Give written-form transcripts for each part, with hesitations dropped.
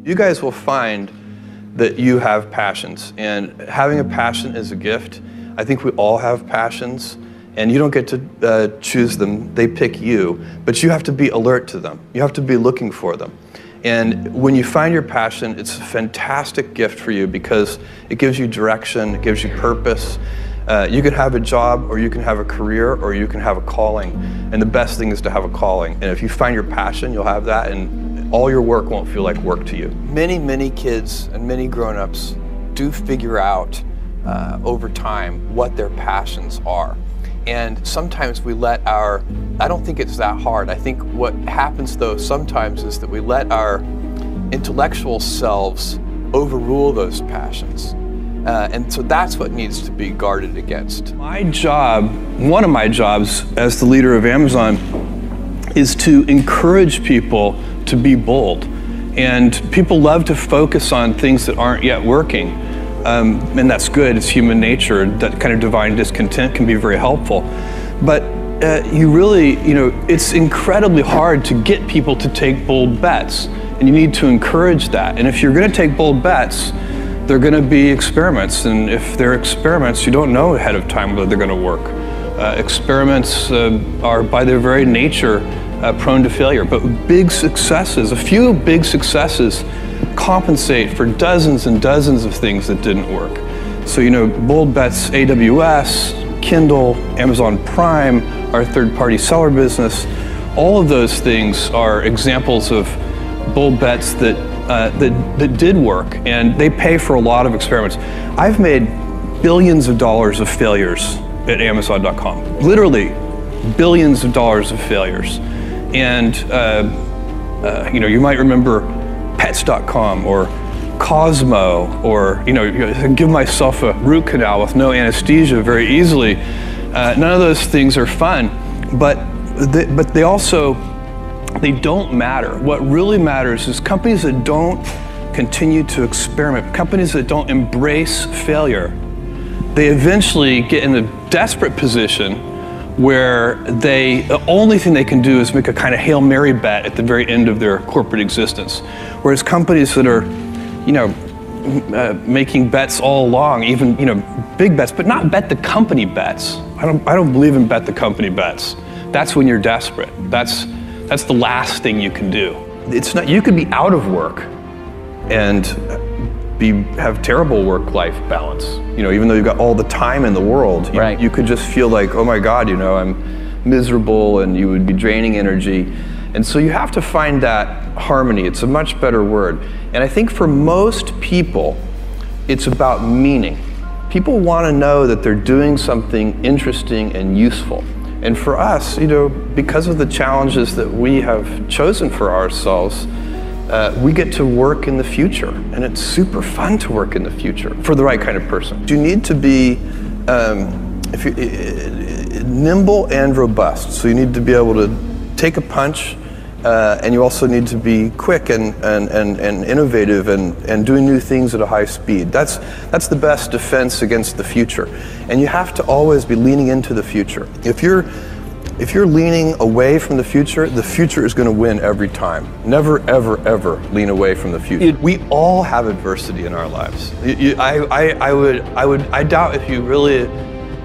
You guys will find that you have passions, and having a passion is a gift. I think we all have passions, and you don't get to choose them, they pick you, but you have to be alert to them. You have to be looking for them. And when you find your passion, it's a fantastic gift for you because it gives you direction, it gives you purpose. You can have a job, or you can have a career, or you can have a calling. And the best thing is to have a calling. And if you find your passion, you'll have that, and all your work won't feel like work to you. Many kids and many grown-ups do figure out over time what their passions are. And sometimes we let I don't think it's that hard. I think what happens though sometimes is that we let our intellectual selves overrule those passions. And so that's what needs to be guarded against. My job, one of my jobs as the leader of Amazon, is to encourage people to be bold. And people love to focus on things that aren't yet working. And that's good, it's human nature. That kind of divine discontent can be very helpful. But you really, it's incredibly hard to get people to take bold bets. And you need to encourage that. And if you're gonna take bold bets, they're gonna be experiments. And if they're experiments, you don't know ahead of time whether they're gonna work. Experiments are by their very nature prone to failure, but big successes, a few big successes compensate for dozens and dozens of things that didn't work. So, bold bets, AWS, Kindle, Amazon Prime, our third-party seller business, all of those things are examples of bold bets that did work, and they pay for a lot of experiments. I've made billions of dollars of failures at Amazon.com, literally billions of dollars of failures. And you might remember Pets.com or Cosmo, or give myself a root canal with no anesthesia very easily. None of those things are fun, but they don't matter. What really matters is companies that don't continue to experiment, companies that don't embrace failure. They eventually get in a desperate position where the only thing they can do is make a kind of Hail Mary bet at the very end of their corporate existence. Whereas companies that are, making bets all along, even, big bets, but not bet the company bets. I don't believe in bet the company bets. That's when you're desperate. That's the last thing you can do. It's not, you could be out of work and have terrible work-life balance. Even though you've got all the time in the world, right. You could just feel like, oh my God, I'm miserable, and you would be draining energy. And so you have to find that harmony. It's a much better word. And I think for most people, it's about meaning. People want to know that they're doing something interesting and useful. And for us, because of the challenges that we have chosen for ourselves, we get to work in the future, and it's super fun to work in the future for the right kind of person. You need to be nimble and robust. So you need to be able to take a punch, and you also need to be quick and innovative and doing new things at a high speed. That's the best defense against the future. And you have to always be leaning into the future. If you're leaning away from the future is going to win every time. Never, ever, ever lean away from the future. We all have adversity in our lives. I doubt if you really,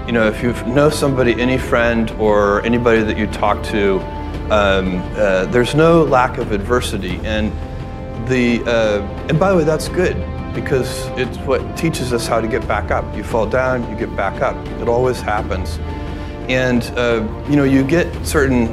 if you know somebody, any friend or anybody that you talk to, there's no lack of adversity. And by the way, that's good, because it's what teaches us how to get back up. You fall down, you get back up. It always happens. And you get certain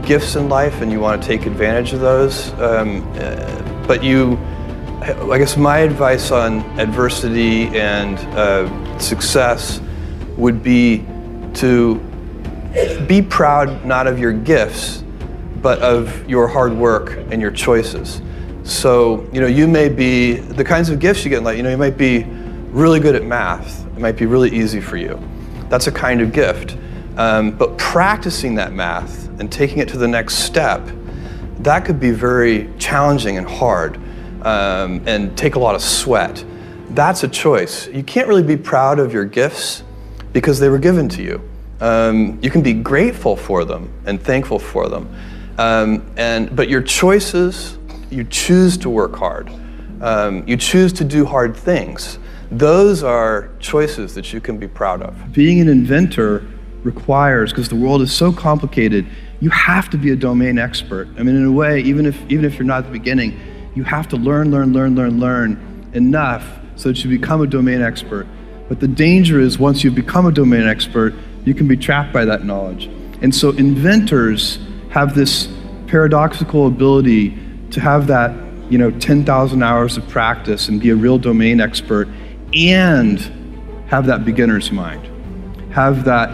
gifts in life, and you want to take advantage of those. But I guess my advice on adversity and success would be to be proud not of your gifts, but of your hard work and your choices. So you may be the kinds of gifts you get in life. You might be really good at math. It might be really easy for you. That's a kind of gift. But practicing that math and taking it to the next step, that could be very challenging and hard, and take a lot of sweat. That's a choice. You can't really be proud of your gifts because they were given to you. You can be grateful for them and thankful for them. But your choices, you choose to work hard. You choose to do hard things. Those are choices that you can be proud of. Being an inventor requires, because the world is so complicated, you have to be a domain expert. I mean, in a way, even if you're not at the beginning, you have to learn enough so that you become a domain expert. But the danger is once you become a domain expert, you can be trapped by that knowledge. And so inventors have this paradoxical ability to have that, 10,000 hours of practice and be a real domain expert and have that beginner's mind. Have that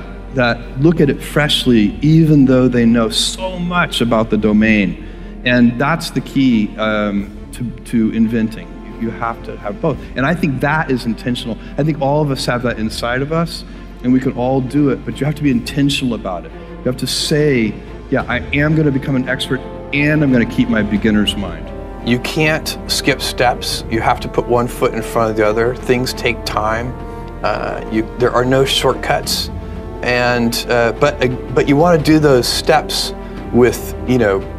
look at it freshly, even though they know so much about the domain. And that's the key to inventing. You have to have both. And I think that is intentional. I think all of us have that inside of us, and we can all do it, but you have to be intentional about it. You have to say, yeah, I am going to become an expert, and I'm going to keep my beginner's mind. You can't skip steps. You have to put one foot in front of the other. Things take time. There are no shortcuts. And but you want to do those steps with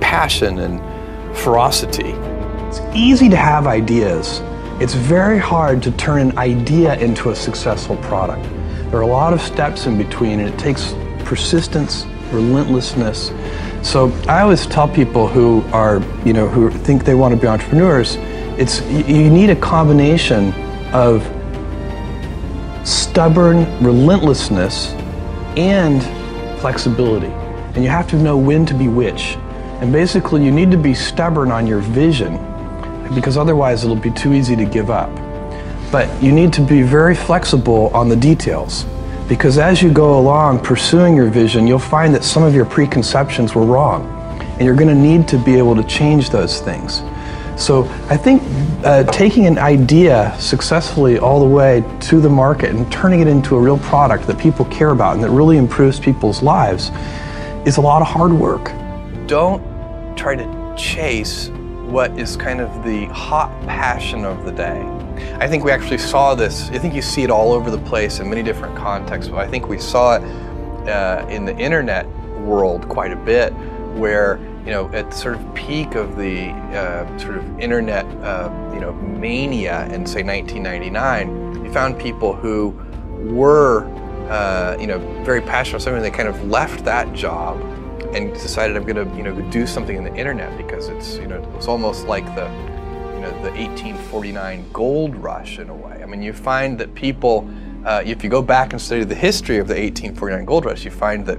passion and ferocity. It's easy to have ideas. It's very hard to turn an idea into a successful product. There are a lot of steps in between, and it takes persistence, relentlessness. So I always tell people who are, who think they want to be entrepreneurs, you need a combination of stubborn relentlessness and flexibility. And you have to know when to be which. And basically you need to be stubborn on your vision, because otherwise it'll be too easy to give up. But you need to be very flexible on the details, because as you go along pursuing your vision, you'll find that some of your preconceptions were wrong, and you're going to need to be able to change those things. So I think taking an idea successfully all the way to the market and turning it into a real product that people care about and that really improves people's lives is a lot of hard work. Don't try to chase what is kind of the hot passion of the day. I think we actually saw this, I think you see it all over the place in many different contexts, but I think we saw it in the internet world quite a bit, where at the sort of peak of the sort of internet mania in, say, 1999, you found people who were very passionate about something. They kind of left that job and decided, I'm going to do something in the internet, because it's it's almost like the 1849 gold rush in a way. I mean, you find that people, if you go back and study the history of the 1849 gold rush, you find that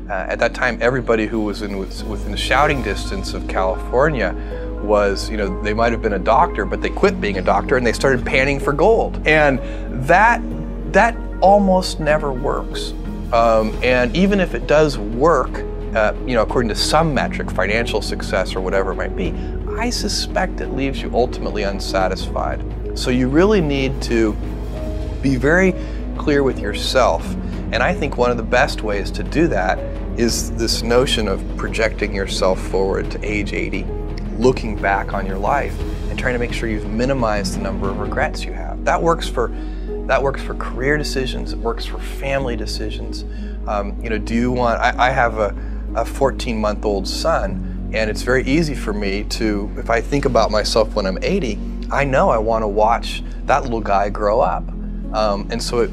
at that time everybody who was within shouting distance of California was, they might have been a doctor, but they quit being a doctor and they started panning for gold. And that almost never works. And even if it does work, according to some metric, financial success or whatever it might be, I suspect it leaves you ultimately unsatisfied. So you really need to be very clear with yourself. And I think one of the best ways to do that is this notion of projecting yourself forward to age 80, looking back on your life and trying to make sure you've minimized the number of regrets you have. That works for career decisions. It works for family decisions. Do you want? I have a 14-month-old son, and it's very easy for me to, if I think about myself when I'm 80, I know I want to watch that little guy grow up. And so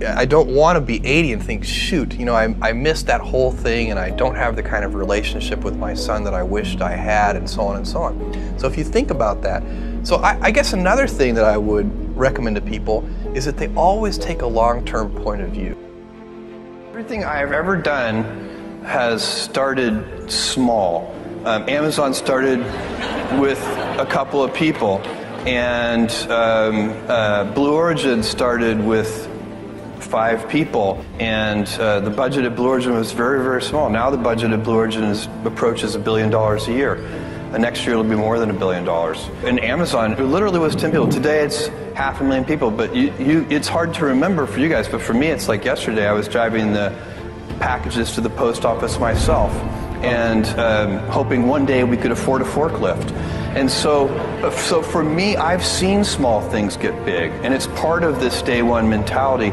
I don't want to be 80 and think, shoot, I missed that whole thing, and I don't have the kind of relationship with my son that I wished I had, and so on and so on. So if you think about that, so I guess another thing that I would recommend to people is that they always take a long-term point of view. Everything I've ever done has started small. Amazon started with a couple of people, and Blue Origin started with 5 people, and the budget at Blue Origin was very, very small. Now the budget at Blue Origin approaches $1 billion a year. Next year it'll be more than $1 billion. And Amazon, it literally was 10 people. Today it's 500,000 people, but it's hard to remember for you guys, but for me it's like yesterday I was driving the packages to the post office myself, and hoping one day we could afford a forklift. And so for me, I've seen small things get big, and it's part of this day one mentality.